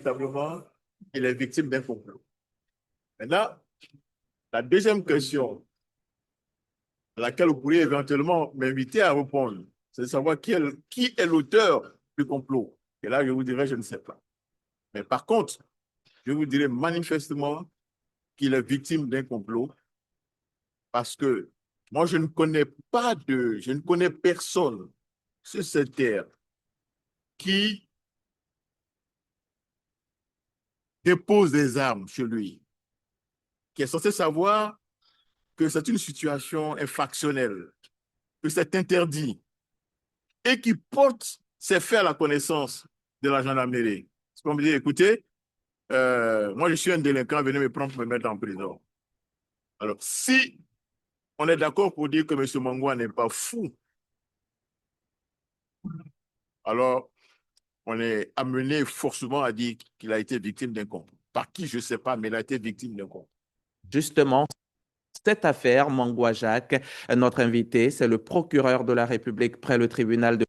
véritablement qu'il est victime d'un complot. Maintenant, la deuxième question à laquelle vous pourriez éventuellement m'inviter à répondre, c'est de savoir qui est l'auteur du complot. Et là, je vous dirais, je ne sais pas. Mais par contre, je vous dirais manifestement qu'il est victime d'un complot parce que moi, je ne connais personne sur cette terre qui dépose des armes chez lui, qui est censé savoir que c'est une situation infractionnelle, que c'est interdit, et qui porte ses faits à la connaissance de la gendarmerie. C'est comme dire, écoutez, moi je suis un délinquant, venez me prendre pour me mettre en prison. Alors, si on est d'accord pour dire que M. Mangwa n'est pas fou, alors on est amené forcément à dire qu'il a été victime d'un complot. Par qui, je ne sais pas, mais il a été victime d'un complot. Justement, cette affaire, Mangwa Jacques, notre invité, c'est le procureur de la République près le tribunal de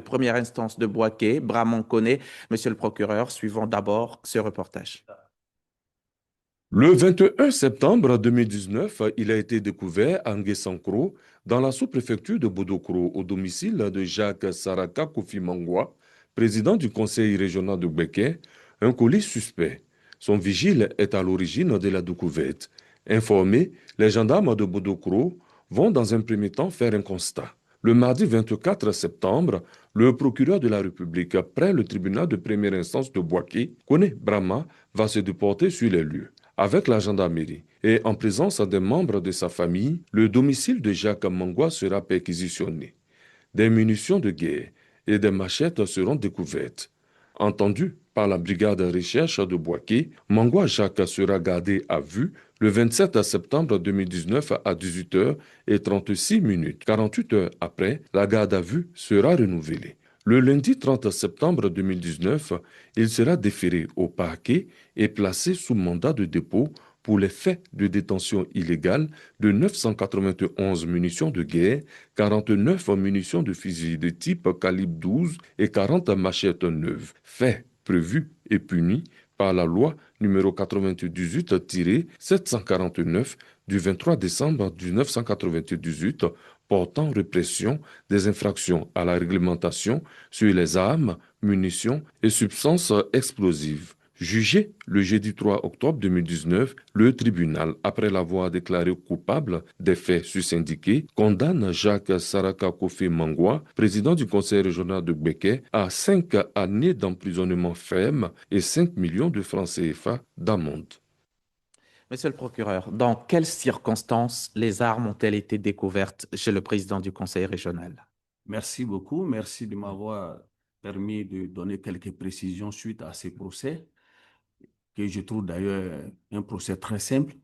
première instance de Boaké, Bramon Koné. Monsieur le procureur, suivons d'abord ce reportage. Le 21 septembre 2019, il a été découvert à Nguessankro, dans la sous-préfecture de Bodokro, au domicile de Jacques Saraka Kofi Mangwa, président du conseil régional de Gbeke, un colis suspect. Son vigile est à l'origine de la découverte. Informés, les gendarmes de Bodokro vont dans un premier temps faire un constat. Le mardi 24 septembre, le procureur de la République près le tribunal de première instance de Boaké, Kone Brahma, va se déporter sur les lieux. Avec la gendarmerie et en présence des membres de sa famille, le domicile de Jacques Mangwa sera perquisitionné. Des munitions de guerre et des machettes seront découvertes. Entendu par la brigade de recherche de Boaké, Mangwa Jacques sera gardé à vue le 27 septembre 2019 à 18h36. 48 heures après, la garde à vue sera renouvelée. Le lundi 30 septembre 2019, il sera déféré au parquet et placé sous mandat de dépôt pour les faits de détention illégale de 991 munitions de guerre, 49 munitions de fusil de type calibre 12 et 40 machettes neuves, faits prévus et punis par la loi numéro 98-749 du 23 décembre 1998 portant répression des infractions à la réglementation sur les armes, munitions et substances explosives. Jugé le jeudi 3 octobre 2019, le tribunal, après l'avoir déclaré coupable des faits susyndiqués, condamne Jacques Saraka Kofi Mangwa, président du conseil régional de Gbeke, à 5 années d'emprisonnement ferme et 5 millions de francs CFA d'amende. Monsieur le procureur, dans quelles circonstances les armes ont-elles été découvertes chez le président du conseil régional? Merci beaucoup. Merci de m'avoir permis de donner quelques précisions suite à ces procès, que je trouve d'ailleurs un procès très simple.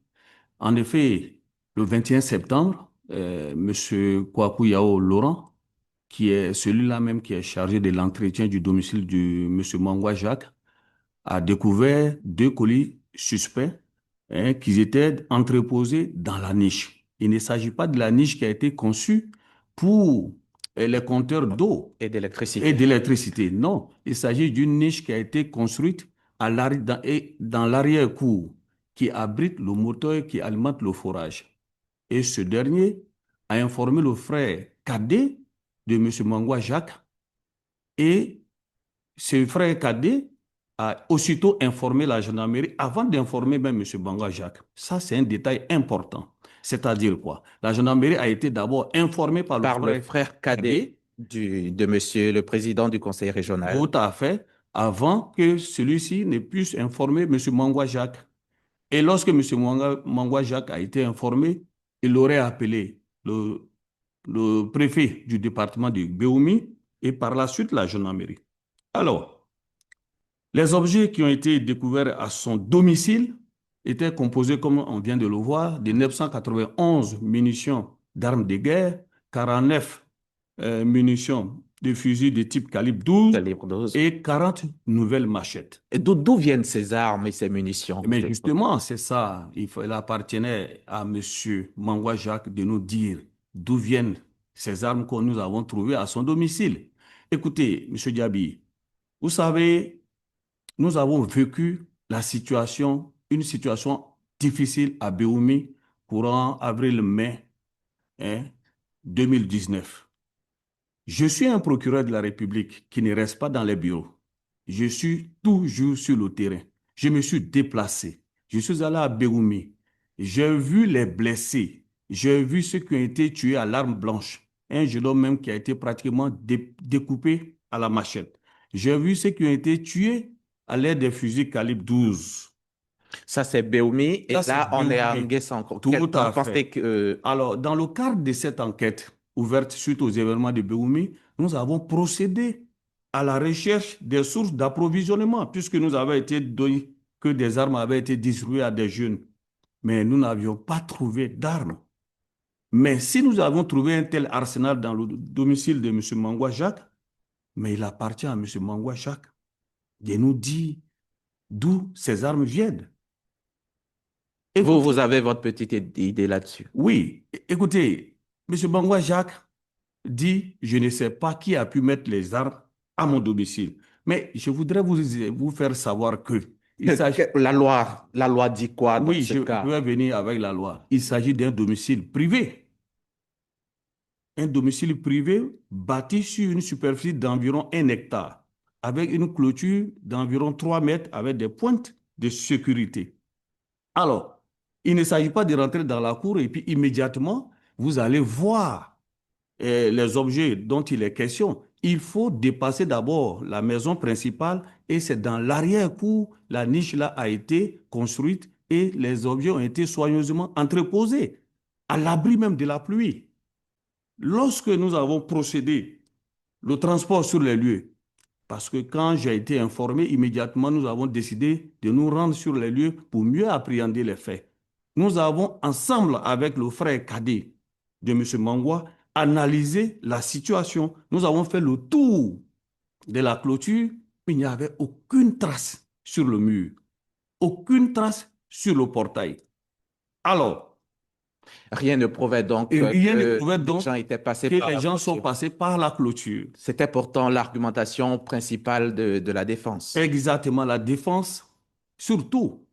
En effet, le 21 septembre, M. Kwaku Yao Laurent, qui est celui-là même qui est chargé de l'entretien du domicile de M. Mangwa Jacques, a découvert deux colis suspects qui étaient entreposés dans la niche. Il ne s'agit pas de la niche qui a été conçue pour les compteurs d'eau Et d'électricité. et d'électricité. Non, il s'agit d'une niche qui a été construite dans l'arrière-cour qui abrite le moteur qui alimente le forage. Et ce dernier a informé le frère cadet de M. Mangwa Jacques et ce frère cadet a aussitôt informé la gendarmerie avant d'informer même M. Mangwa Jacques. Ça, c'est un détail important. C'est-à-dire quoi? La gendarmerie a été d'abord informée par Le frère cadet de monsieur le président du conseil régional. Tout à fait, avant que celui-ci ne puisse informer M. Mangwa Jacques. Et lorsque M. Mangwa Jacques a été informé, il aurait appelé le préfet du département de Béoumi et par la suite la gendarmerie. Alors, les objets qui ont été découverts à son domicile étaient composés, comme on vient de le voir, de 991 munitions d'armes de guerre, 49 munitions de fusils de type calibre 12 Calibre 12. et 40 nouvelles machettes. Et d'où viennent ces armes et ces munitions? Mais justement, c'est ça. Il appartenait à M. Mangwa Jacques de nous dire d'où viennent ces armes que nous avons trouvées à son domicile. Écoutez, M. Diaby, vous savez, nous avons vécu une situation difficile à Béoumi courant avril-mai 2019. Je suis un procureur de la République qui ne reste pas dans les bureaux. Je suis toujours sur le terrain. Je me suis déplacé. Je suis allé à Béoumi. J'ai vu les blessés. J'ai vu ceux qui ont été tués à l'arme blanche. Un jeune homme même qui a été pratiquement découpé à la machette. J'ai vu ceux qui ont été tués à l'aide des fusils calibre 12. Ça, c'est Béoumi. Et Ça, là, c'est on est à Béoumi. Nguessanko. Tout Quel temps à fait. pensez que... Alors, dans le cadre de cette enquête ouverte suite aux événements de Béoumi, nous avons procédé à la recherche des sources d'approvisionnement, puisque nous avons été donné que des armes avaient été distribuées à des jeunes. Mais nous n'avions pas trouvé d'armes. Mais si nous avons trouvé un tel arsenal dans le domicile de M. Mangwa Jacques, mais il appartient à M. Mangwa Jacques de nous dire d'où ces armes viennent. Vous avez votre petite idée là-dessus. Oui, écoutez, M. Mangwa Jacques dit, je ne sais pas qui a pu mettre les armes à mon domicile. Mais je voudrais vous faire savoir que La loi dit quoi dans oui, ce je cas? vais venir avec la loi. Il s'agit d'un domicile privé. Un domicile privé bâti sur une superficie d'environ 1 hectare, avec une clôture d'environ 3 mètres, avec des pointes de sécurité. Alors, il ne s'agit pas de rentrer dans la cour et puis immédiatement, vous allez voir les objets dont il est question. Il faut dépasser d'abord la maison principale et c'est dans l'arrière-cour, la niche là a été construite et les objets ont été soigneusement entreposés, à l'abri même de la pluie. Lorsque nous avons procédé le transport sur les lieux, parce que quand j'ai été informé, immédiatement, nous avons décidé de nous rendre sur les lieux pour mieux appréhender les faits. Nous avons, ensemble avec le frère cadet de M. Mangwa, analysé la situation. Nous avons fait le tour de la clôture. Il n'y avait aucune trace sur le mur, aucune trace sur le portail. Alors, Rien ne prouvait donc rien ne que prouvait les donc gens étaient passés que par les la gens sont clôture. passés par la clôture. C'était pourtant l'argumentation principale de la défense. Exactement, la défense, surtout,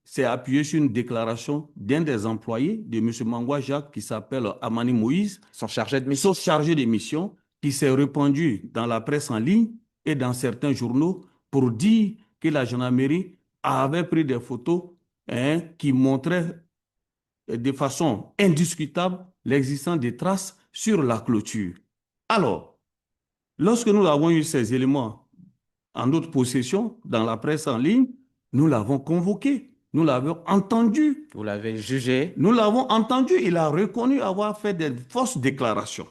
c'est appuyé sur une déclaration d'un des employés de M. Mangwa Jacques qui s'appelle Amani Moïse, Son chargé de mission. son chargé de mission, qui s'est répandu dans la presse en ligne et dans certains journaux pour dire que la gendarmerie avait pris des photos qui montraient de façon indiscutable l'existence des traces sur la clôture. Alors, lorsque nous avons eu ces éléments en notre possession dans la presse en ligne, nous l'avons convoqué, nous l'avons entendu. Vous l'avez jugé. Nous l'avons entendu, il a reconnu avoir fait des fausses déclarations.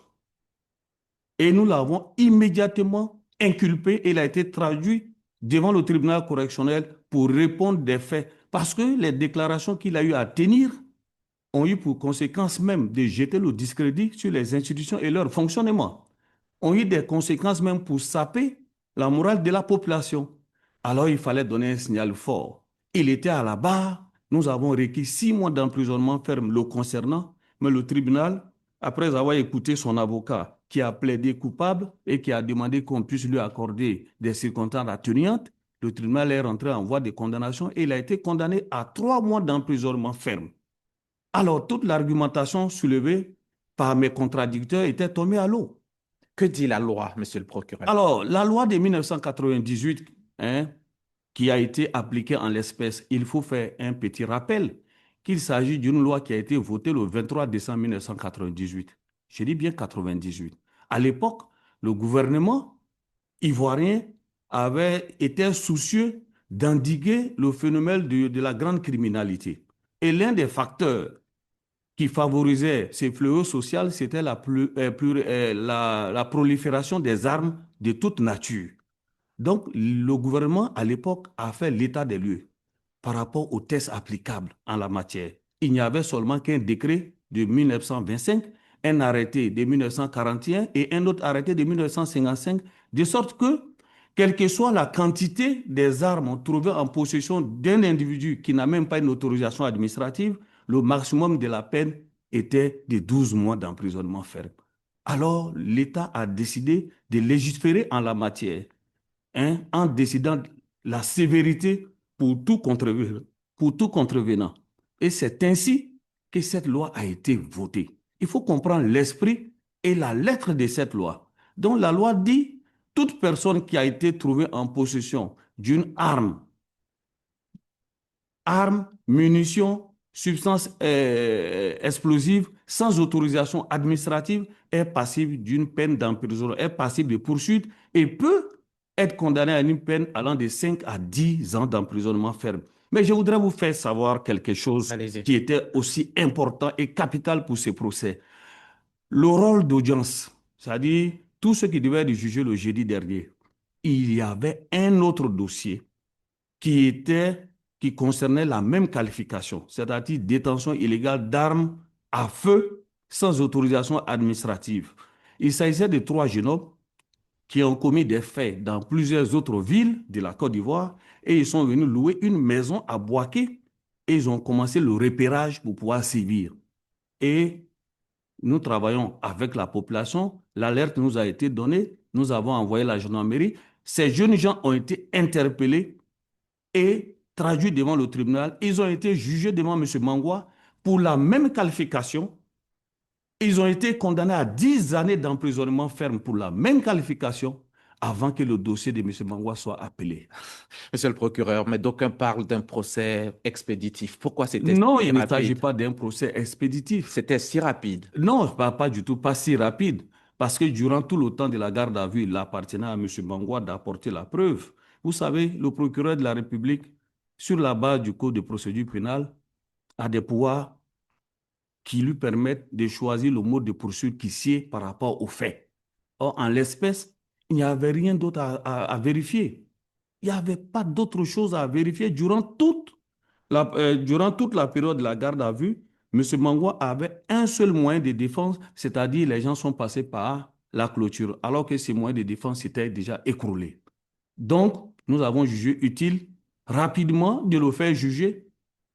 Et nous l'avons immédiatement inculpé et il a été traduit devant le tribunal correctionnel pour répondre des faits. Parce que les déclarations qu'il a eu à tenir ont eu pour conséquence même de jeter le discrédit sur les institutions et leur fonctionnement. Ont eu des conséquences même pour saper la morale de la population. Alors il fallait donner un signal fort. Il était à la barre. Nous avons requis 6 mois d'emprisonnement ferme le concernant, mais le tribunal, après avoir écouté son avocat qui a plaidé coupable et qui a demandé qu'on puisse lui accorder des circonstances atténuantes, le tribunal est rentré en voie de condamnation et il a été condamné à 3 mois d'emprisonnement ferme. Alors, toute l'argumentation soulevée par mes contradicteurs était tombée à l'eau. Que dit la loi, monsieur le procureur? Alors, la loi de 1998, qui a été appliquée en l'espèce, il faut faire un petit rappel qu'il s'agit d'une loi qui a été votée le 23 décembre 1998. Je dis bien 98. À l'époque, le gouvernement ivoirien avait été soucieux d'endiguer le phénomène de la grande criminalité. Et l'un des facteurs qui favorisait ces fléaux sociaux, c'était la prolifération des armes de toute nature. Donc, le gouvernement, à l'époque, a fait l'état des lieux par rapport aux tests applicables en la matière. Il n'y avait seulement qu'un décret de 1925, un arrêté de 1941 et un autre arrêté de 1955, de sorte que, quelle que soit la quantité des armes trouvées en possession d'un individu qui n'a même pas une autorisation administrative, le maximum de la peine était de 12 mois d'emprisonnement ferme. Alors, l'État a décidé de légiférer en la matière, en décidant la sévérité pour tout contrevenant. Et c'est ainsi que cette loi a été votée. Il faut comprendre l'esprit et la lettre de cette loi. Donc la loi dit, toute personne qui a été trouvée en possession d'une arme, munitions, substances explosives sans autorisation administrative est passible d'une peine d'emprisonnement, est passible de poursuite et peut être condamné à une peine allant de 5 à 10 ans d'emprisonnement ferme. Mais je voudrais vous faire savoir quelque chose qui était aussi important et capital pour ce procès. Le rôle d'audience, c'est-à-dire tout ce qui devait être jugé le jeudi dernier, il y avait un autre dossier qui concernait la même qualification, c'est-à-dire détention illégale d'armes à feu sans autorisation administrative. Il s'agissait de 3 jeunes hommes qui ont commis des faits dans plusieurs autres villes de la Côte d'Ivoire et ils sont venus louer une maison à Boaké et ils ont commencé le repérage pour pouvoir sévir. Et nous travaillons avec la population, l'alerte nous a été donnée, nous avons envoyé la gendarmerie, ces jeunes gens ont été interpellés et traduits devant le tribunal. Ils ont été jugés devant M. Mangwa pour la même qualification. Ils ont été condamnés à 10 années d'emprisonnement ferme pour la même qualification avant que le dossier de M. Mangwa soit appelé. Monsieur le procureur, mais d'aucuns parlent d'un procès expéditif. Pourquoi c'était Non, si il ne rapide? s'agit pas d'un procès expéditif. C'était si rapide. Non, pas du tout, pas si rapide. Parce que durant tout le temps de la garde à vue, il appartenait à M. Mangwa d'apporter la preuve. Vous savez, le procureur de la République, sur la base du Code de procédure pénale, a des pouvoirs qui lui permettent de choisir le mode de poursuite qui sied par rapport aux faits. Or, en l'espèce, il n'y avait rien d'autre à vérifier. Il n'y avait pas d'autre chose à vérifier durant toute la période de la garde à vue. M. Mangwa avait un seul moyen de défense, c'est-à-dire les gens sont passés par la clôture, alors que ces moyens de défense étaient déjà écroulés. Donc, nous avons jugé utile rapidement de le faire juger,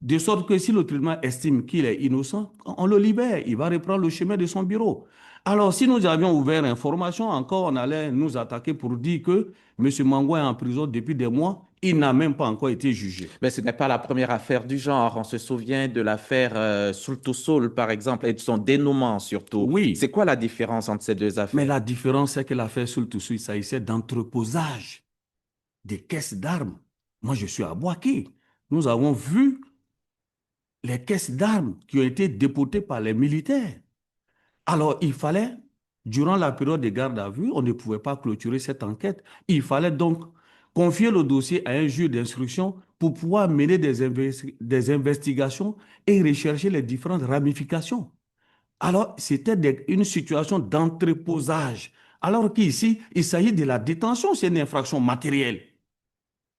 de sorte que si le tribunal estime qu'il est innocent, on le libère, il va reprendre le chemin de son bureau. Alors, si nous avions ouvert l'information, encore on allait nous attaquer pour dire que M. Mangwa est en prison depuis des mois, il n'a même pas encore été jugé. Mais ce n'est pas la première affaire du genre. On se souvient de l'affaire Sultusol, par exemple, et de son dénouement surtout. Oui. C'est quoi la différence entre ces deux affaires? Mais la différence, c'est que l'affaire Sultusol, il s'agissait d'entreposage des caisses d'armes. Moi, je suis à Boaké. Nous avons vu les caisses d'armes qui ont été déportées par les militaires. Alors, il fallait, durant la période de garde à vue, on ne pouvait pas clôturer cette enquête. Il fallait donc confier le dossier à un juge d'instruction pour pouvoir mener des investigations et rechercher les différentes ramifications. Alors, c'était une situation d'entreposage. Alors qu'ici, il s'agit de la détention, c'est une infraction matérielle.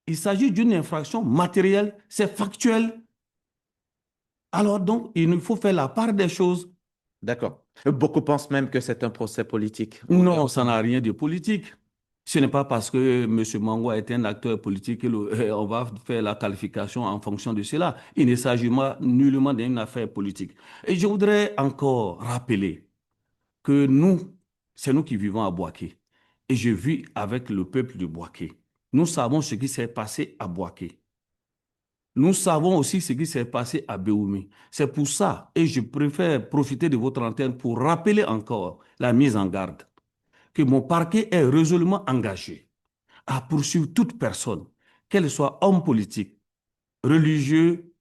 Il s'agit d'une infraction matérielle, c'est factuel. Alors donc, il faut faire la part des choses. D'accord. Beaucoup pensent même que c'est un procès politique. Non, ça n'a rien de politique. Ce n'est pas parce que M. Mangwa est un acteur politique qu'on va faire la qualification en fonction de cela. Il ne s'agit nullement d'une affaire politique. Et je voudrais encore rappeler que c'est nous qui vivons à Boaké. Et je vis avec le peuple de Boaké. Nous savons ce qui s'est passé à Boaké. Nous savons aussi ce qui s'est passé à Béoumi. C'est pour ça, et je préfère profiter de votre antenne pour rappeler encore la mise en garde, que mon parquet est résolument engagé à poursuivre toute personne, qu'elle soit homme politique, religieux,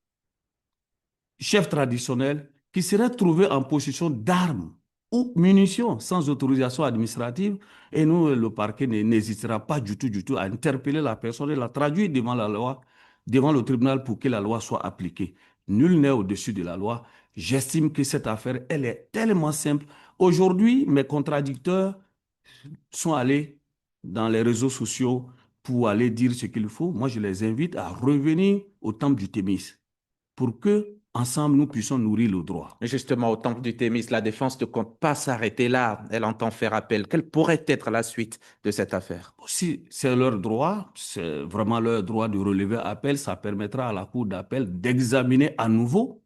chef traditionnel, qui serait trouvé en possession d'armes ou munitions sans autorisation administrative. Et nous, le parquet n'hésitera pas du tout à interpeller la personne et la traduire devant la loi, devant le tribunal pour que la loi soit appliquée. Nul n'est au-dessus de la loi. J'estime que cette affaire, elle est tellement simple. Aujourd'hui, mes contradicteurs sont allés dans les réseaux sociaux pour aller dire ce qu'il faut. Moi, je les invite à revenir au temple du Thémis pour que, ensemble, nous puissions nourrir le droit. Justement, au temple du Thémis, la défense ne compte pas s'arrêter là. Elle entend faire appel. Quelle pourrait être la suite de cette affaire? Si c'est leur droit, c'est vraiment leur droit de relever appel. Ça permettra à la cour d'appel d'examiner à nouveau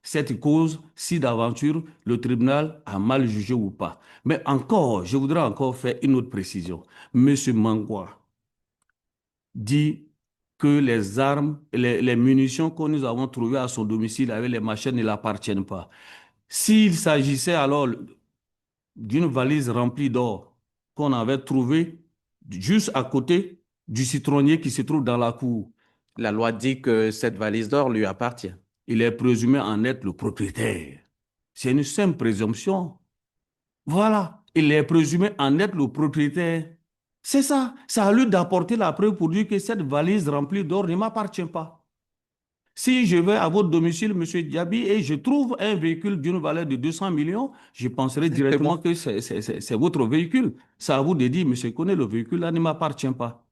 cette cause, si d'aventure le tribunal a mal jugé ou pas. Mais encore, je voudrais encore faire une autre précision. Monsieur Mangwa dit que les armes, les munitions que nous avons trouvées à son domicile avec les machettes ne l'appartiennent pas. S'il s'agissait alors d'une valise remplie d'or qu'on avait trouvée juste à côté du citronnier qui se trouve dans la cour, La loi dit que cette valise d'or lui appartient. il est présumé en être le propriétaire. C'est une simple présomption. Voilà, il est présumé en être le propriétaire. C'est ça. C'est à lui d'apporter la preuve pour dire que cette valise remplie d'or ne m'appartient pas. Si je vais à votre domicile, Monsieur Diaby, et je trouve un véhicule d'une valeur de 200 millions, je penserai directement que c'est votre véhicule. C'est à vous de dire, Monsieur Koné, le véhicule là ne m'appartient pas.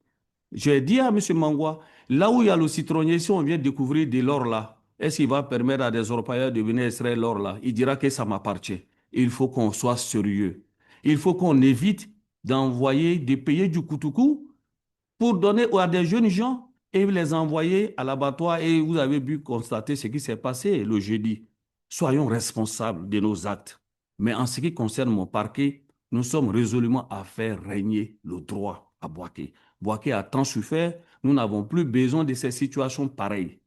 J'ai dit à M. Mangwa, là où il y a le citronnier, si on vient découvrir de l'or là, est-ce qu'il va permettre à des orpailleurs de venir extraire l'or là? Il dira que ça m'appartient. Il faut qu'on soit sérieux. Il faut qu'on évite d'envoyer, de payer du coutoucou pour donner à des jeunes gens et les envoyer à l'abattoir. Et vous avez pu constater ce qui s'est passé le jeudi. Soyons responsables de nos actes. Mais en ce qui concerne mon parquet, nous sommes résolument à faire régner le droit à Bouaké. Bouaké a tant souffert, nous n'avons plus besoin de ces situations pareilles.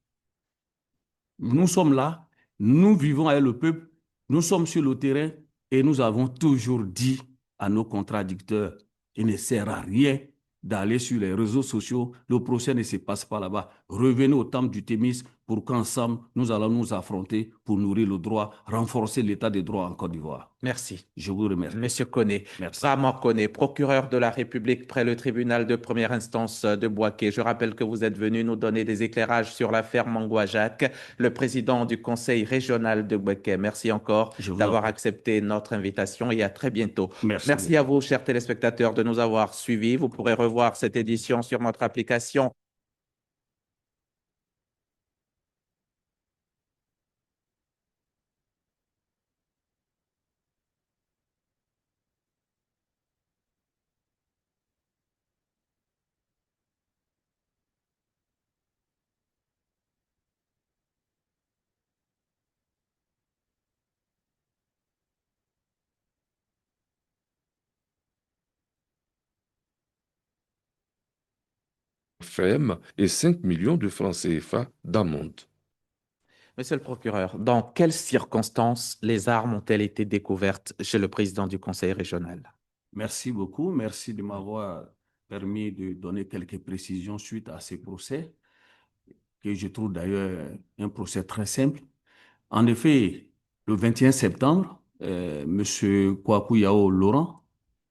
Nous sommes là, nous vivons avec le peuple, nous sommes sur le terrain et nous avons toujours dit à nos contradicteurs, il ne sert à rien d'aller sur les réseaux sociaux, le procès ne se passe pas là-bas. Revenez au temple du Thémis pour qu'ensemble, nous allons nous affronter pour nourrir le droit, renforcer l'état des droits en Côte d'Ivoire. Merci. Je vous remercie. Monsieur Koné, Merci. Bramant Koné, procureur de la République près le tribunal de première instance de Bouaké. Je rappelle que vous êtes venu nous donner des éclairages sur l'affaire Mangwa Jacques, le président du conseil régional de Bouaké. Merci encore d'avoir accepté notre invitation et à très bientôt. Merci. Merci à vous, chers téléspectateurs, de nous avoir suivis. Vous pourrez revoir cette édition sur notre application FM et 5 millions de francs CFA d'amende. Monsieur le procureur, dans quelles circonstances les armes ont-elles été découvertes chez le président du conseil régional? Merci beaucoup. Merci de m'avoir permis de donner quelques précisions suite à ce procès, que je trouve d'ailleurs un procès très simple. En effet, le 21 septembre, M. Kwaku Yao Laurent,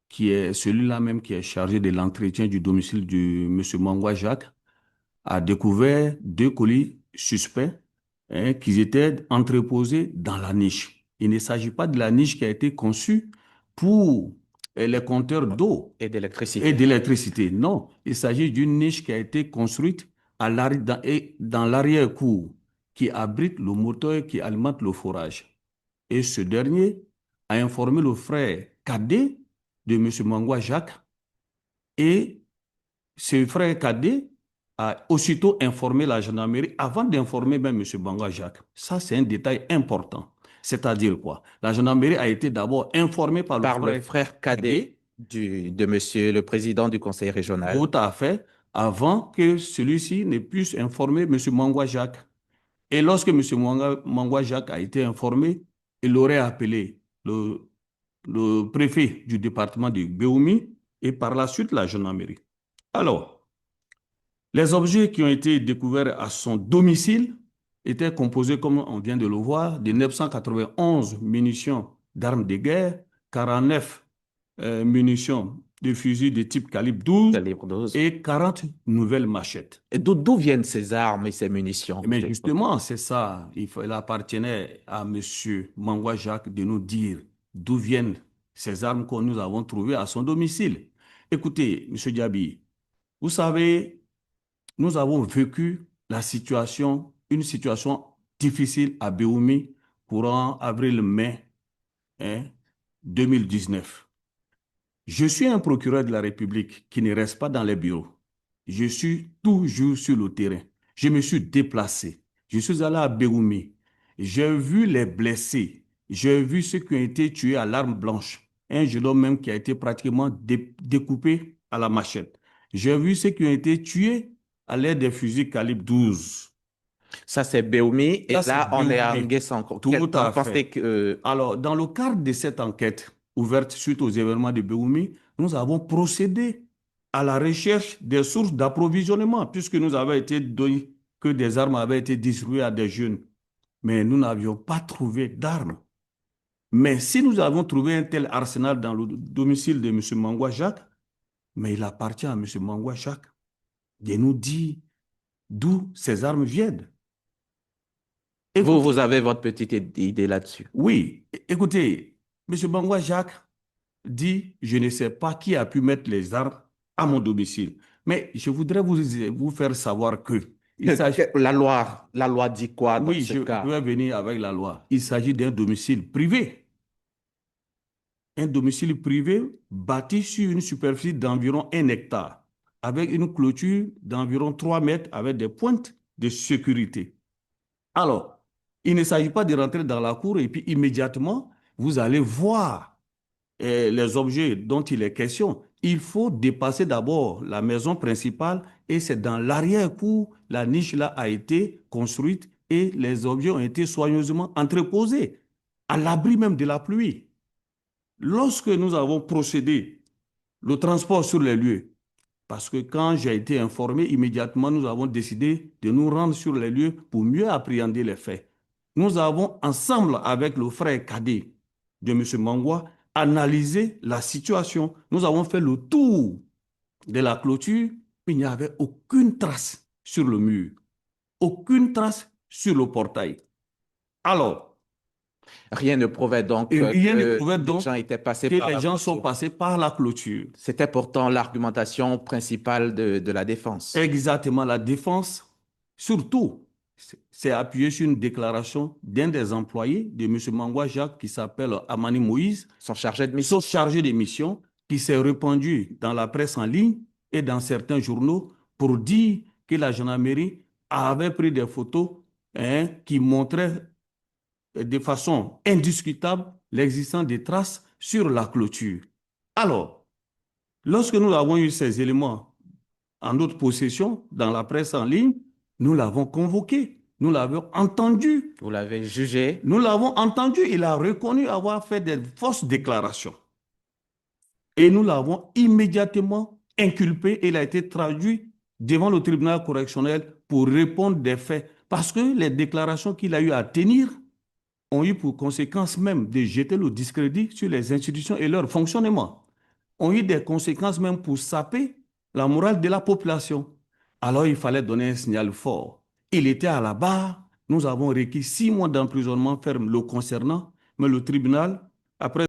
qui est celui-là même qui est chargé de l'entretien du domicile de M. Mangwa Jacques, a découvert 2 colis suspects qui étaient entreposés dans la niche. Il ne s'agit pas de la niche qui a été conçue pour les compteurs d'eau et d'électricité. Et d'électricité. Non, il s'agit d'une niche qui a été construite dans l'arrière-cour qui abrite le moteur qui alimente le forage. Et ce dernier a informé le frère cadet de M. Mangwa Jacques et ce frère cadet a aussitôt informé la gendarmerie avant d'informer même M. Mangwa Jacques. Ça, c'est un détail important. C'est-à-dire quoi? La gendarmerie a été d'abord informée par le frère cadet de monsieur le président du conseil régional. Tout à fait, avant que celui-ci ne puisse informer M. Mangwa Jacques. Et lorsque M. Mangwa Jacques a été informé, il aurait appelé le préfet du département de Béoumi et par la suite la gendarmerie. Alors, les objets qui ont été découverts à son domicile étaient composés, comme on vient de le voir, de 991 munitions d'armes de guerre, 49 munitions de fusils de type calibre 12 et 40 nouvelles machettes. Et d'où viennent ces armes et ces munitions? Mais justement, c'est ça. Il appartenait à M. Mangwa Jacques de nous dire d'où viennent ces armes que nous avons trouvées à son domicile. Écoutez, M. Diaby, vous savez, nous avons vécu une situation difficile à Béoumi courant avril-mai 2019. Je suis un procureur de la République qui ne reste pas dans les bureaux. Je suis toujours sur le terrain. Je me suis déplacé. Je suis allé à Béoumi. J'ai vu les blessés. J'ai vu ceux qui ont été tués à l'arme blanche. Un jeune homme même qui a été pratiquement découpé à la machette. J'ai vu ceux qui ont été tués à l'aide des fusils calibre 12. Ça, c'est Béoumi. Et Ça, c'est là, on est à Béoumi. Nguessanko. Tout à Pensez fait. que... Alors, dans le cadre de cette enquête ouverte suite aux événements de Béoumi, nous avons procédé à la recherche des sources d'approvisionnement, puisque nous avons été donné que des armes avaient été distribuées à des jeunes. Mais nous n'avions pas trouvé d'armes. Mais si nous avons trouvé un tel arsenal dans le domicile de M. Mangwa Jacques, mais il appartient à M. Mangwa Jacques de nous dire d'où ces armes viennent. Vous avez votre petite idée là-dessus. Oui, écoutez, M. Mangwa Jacques dit, je ne sais pas qui a pu mettre les armes à mon domicile. Mais je voudrais vous faire savoir que La loi dit quoi dans oui, ce je cas? vais venir avec la loi. Il s'agit d'un domicile privé. Un domicile privé bâti sur une superficie d'environ 1 hectare, avec une clôture d'environ 3 mètres avec des pointes de sécurité. Alors, il ne s'agit pas de rentrer dans la cour et puis immédiatement, vous allez voir les objets dont il est question. Il faut dépasser d'abord la maison principale et c'est dans l'arrière-cour, la niche là a été construite et les objets ont été soigneusement entreposés, à l'abri même de la pluie. Lorsque nous avons procédé le transport sur les lieux, parce que quand j'ai été informé, immédiatement, nous avons décidé de nous rendre sur les lieux pour mieux appréhender les faits. Nous avons, ensemble avec le frère cadet de M. Mangwa, analysé la situation. Nous avons fait le tour de la clôture. Il n'y avait aucune trace sur le mur, aucune trace sur le portail. Alors, Rien ne prouvait donc rien ne que prouvait les donc gens étaient passés que par les la gens sont clôture. passés par la clôture. C'était pourtant l'argumentation principale de la défense. Exactement, la défense, surtout, c'est appuyé sur une déclaration d'un des employés de M. Mangwa Jacques qui s'appelle Amani Moïse, Sont chargés de mission. son chargé de mission, qui s'est répandu dans la presse en ligne et dans certains journaux pour dire que la gendarmerie avait pris des photos qui montraient de façon indiscutable l'existence des traces sur la clôture. Alors, lorsque nous avons eu ces éléments en notre possession dans la presse en ligne, nous l'avons convoqué, nous l'avons entendu. Vous l'avez jugé. Nous l'avons entendu, il a reconnu avoir fait des fausses déclarations. Et nous l'avons immédiatement inculpé et il a été traduit devant le tribunal correctionnel pour répondre des faits. Parce que les déclarations qu'il a eu à tenir ont eu pour conséquence même de jeter le discrédit sur les institutions et leur fonctionnement. Ont eu des conséquences même pour saper la morale de la population. Alors il fallait donner un signal fort. Il était à la barre. Nous avons requis 6 mois d'emprisonnement ferme le concernant, mais le tribunal, après